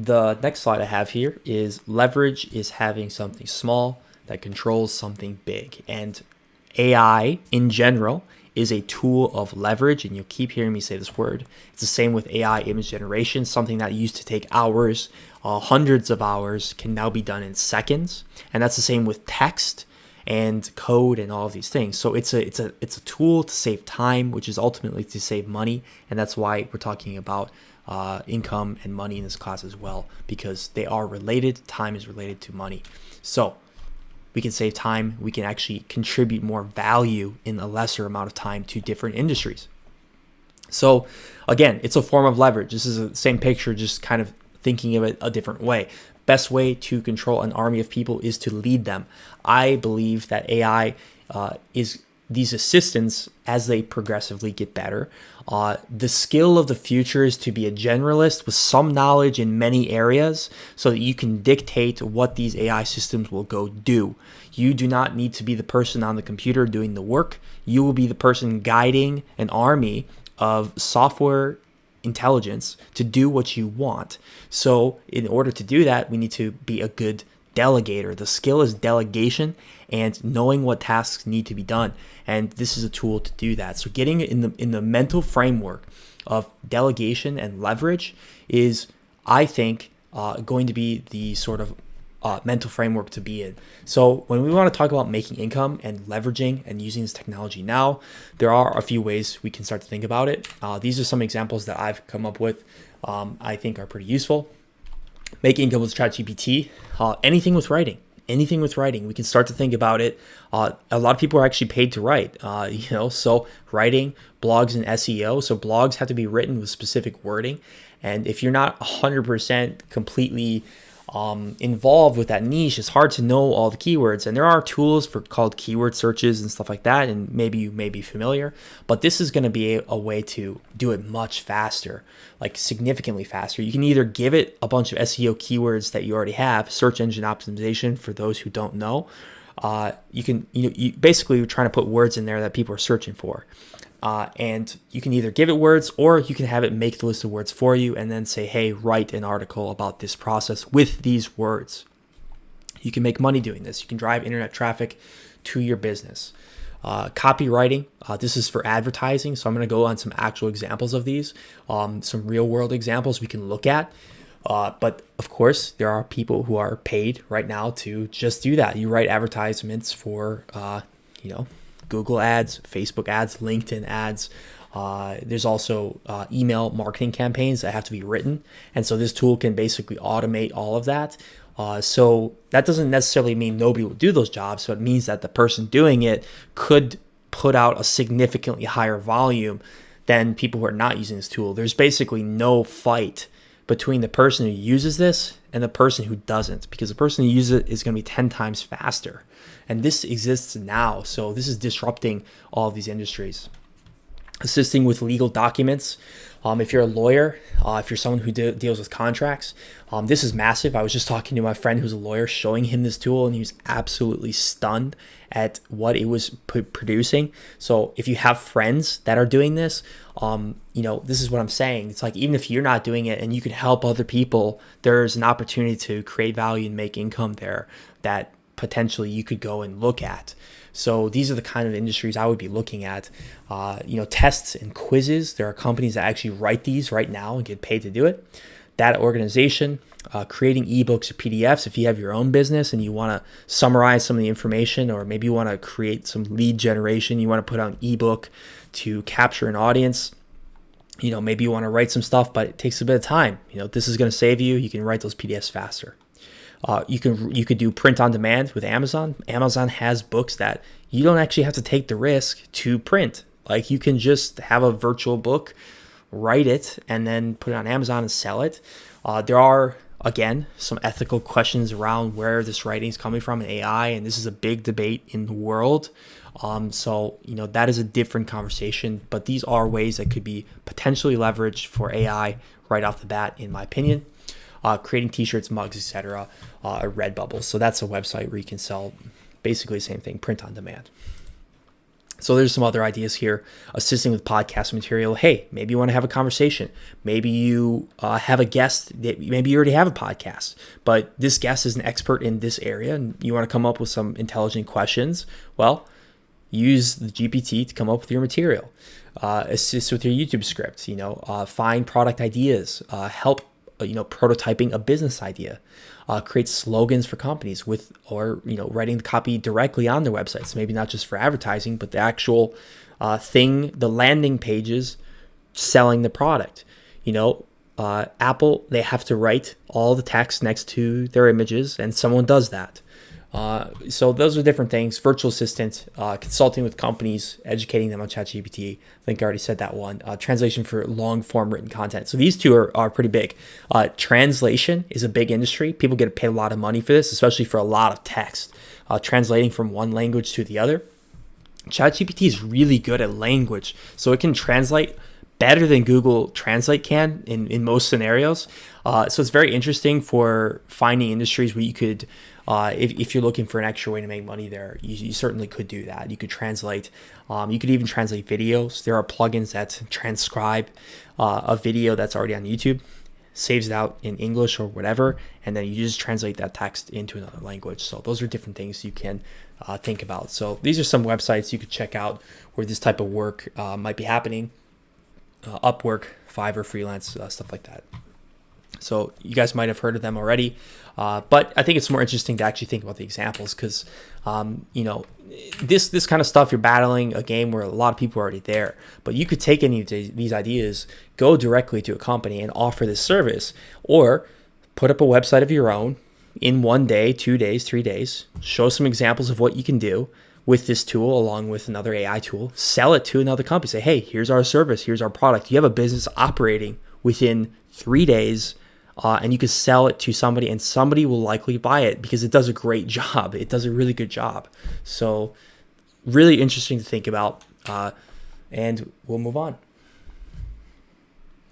the next slide I have here is leverage is having something small that controls something big. And AI in general is a tool of leverage, and you'll keep hearing me say this word. It's the same with AI image generation. Something that used to take hours, hundreds of hours, can now be done in seconds. And that's the same with text and code and all of these things. So it's a tool to save time, which is ultimately to save money. And that's why we're talking about income and money in this class as well, because they are related. Time is related to money. So we can save time. We can actually contribute more value in a lesser amount of time to different industries. So again, it's a form of leverage. This is the same picture, just kind of thinking of it a different way. Best way to control an army of people is to lead them. I believe that AI is these assistants, as they progressively get better. The skill of the future is to be a generalist with some knowledge in many areas so that you can dictate what these AI systems will go do. You do not need to be the person on the computer doing the work. You will be the person guiding an army of software intelligence to do what you want. So in order to do that, we need to be a good delegator. The skill is delegation and knowing what tasks need to be done. And this is a tool to do that. So getting in the mental framework of delegation and leverage is, I think, going to be the sort of mental framework to be in. So when we want to talk about making income and leveraging and using this technology now, there are a few ways we can start to think about it. These are some examples that I've come up with I think are pretty useful. Make income with ChatGPT, anything with writing. Anything with writing, we can start to think about it. A lot of people are actually paid to write, so writing, blogs, and SEO. So blogs have to be written with specific wording. And if you're not 100% completely involved with that niche, it's hard to know all the keywords. And there are tools called keyword searches and stuff like that, and maybe you may be familiar, but this is going to be a way to do it much faster, like significantly faster. You can either give it a bunch of SEO keywords that you already have, search engine optimization for those who don't know. You basically you're trying to put words in there that people are searching for. And you can either give it words, or you can have it make the list of words for you and then say, hey, write an article about this process with these words. You can make money doing this. You can drive internet traffic to your business. Copywriting, this is for advertising. So I'm going to go on some actual examples of these, some real world examples we can look at. But of course, there are people who are paid right now to just do that. You write advertisements for, Google ads, Facebook ads, LinkedIn ads. There's also email marketing campaigns that have to be written. And so this tool can basically automate all of that. So that doesn't necessarily mean nobody will do those jobs, but it means that the person doing it could put out a significantly higher volume than people who are not using this tool. There's basically no fight between the person who uses this and the person who doesn't, because the person who uses it is going to be 10 times faster. And this exists now. So this is disrupting all of these industries. Assisting with legal documents. If you're a lawyer, if you're someone who deals with contracts, this is massive. I was just talking to my friend who's a lawyer, showing him this tool, and he was absolutely stunned at what it was producing. So if you have friends that are doing this, this is what I'm saying. It's like, even if you're not doing it and you can help other people, there's an opportunity to create value and make income there that potentially you could go and look at. So these are the kind of industries I would be looking at. Tests and quizzes. There are companies that actually write these right now and get paid to do it. Data organization, creating ebooks or PDFs. If you have your own business and you want to summarize some of the information, or maybe you want to create some lead generation, you want to put out an ebook to capture an audience. Maybe you want to write some stuff, but it takes a bit of time. This is going to save you. You can write those PDFs faster. You could do print on demand with Amazon. Amazon has books that you don't actually have to take the risk to print. Like, you can just have a virtual book, write it, and then put it on Amazon and sell it. There are, again, some ethical questions around where this writing is coming from in AI, and this is a big debate in the world. That is a different conversation, but these are ways that could be potentially leveraged for AI right off the bat, in my opinion. Creating t-shirts, mugs, etc. Redbubble. So that's a website where you can sell basically the same thing, print on demand. So there's some other ideas here. Assisting with podcast material. Hey, maybe you want to have a conversation. Maybe you have a guest. Maybe you already have a podcast, but this guest is an expert in this area and you want to come up with some intelligent questions. Well, use the GPT to come up with your material. Assist with your YouTube script. Find product ideas. Help prototyping a business idea. Create slogans for companies writing the copy directly on their websites. Maybe not just for advertising, but the actual the landing pages selling the product. Apple, they have to write all the text next to their images, and someone does that. So those are different things. Virtual assistant, consulting with companies, educating them on ChatGPT. I think I already said that one. Translation for long form written content. So these two are pretty big. Translation is a big industry. People get paid a lot of money for this, especially for a lot of text. Translating from one language to the other. ChatGPT is really good at language, so it can translate better than Google Translate can in most scenarios. So it's very interesting for finding industries where you could, if you're looking for an extra way to make money there, you certainly could do that. You could translate. You could even translate videos. There are plugins that transcribe a video that's already on YouTube, saves it out in English or whatever, and then you just translate that text into another language. So those are different things you can think about. So these are some websites you could check out where this type of work might be happening. Upwork, Fiverr, freelance, stuff like that. So you guys might have heard of them already, but I think it's more interesting to actually think about the examples because, this kind of stuff, you're battling a game where a lot of people are already there. But you could take any of these ideas, go directly to a company and offer this service, or put up a website of your own in 1 day, 2 days, 3 days, show some examples of what you can do with this tool along with another AI tool, sell it to another company. Say, hey, here's our service, here's our product. You have a business operating within 3 days, and you can sell it to somebody, and somebody will likely buy it because it does a great job. It does a really good job. So really interesting to think about, and we'll move on.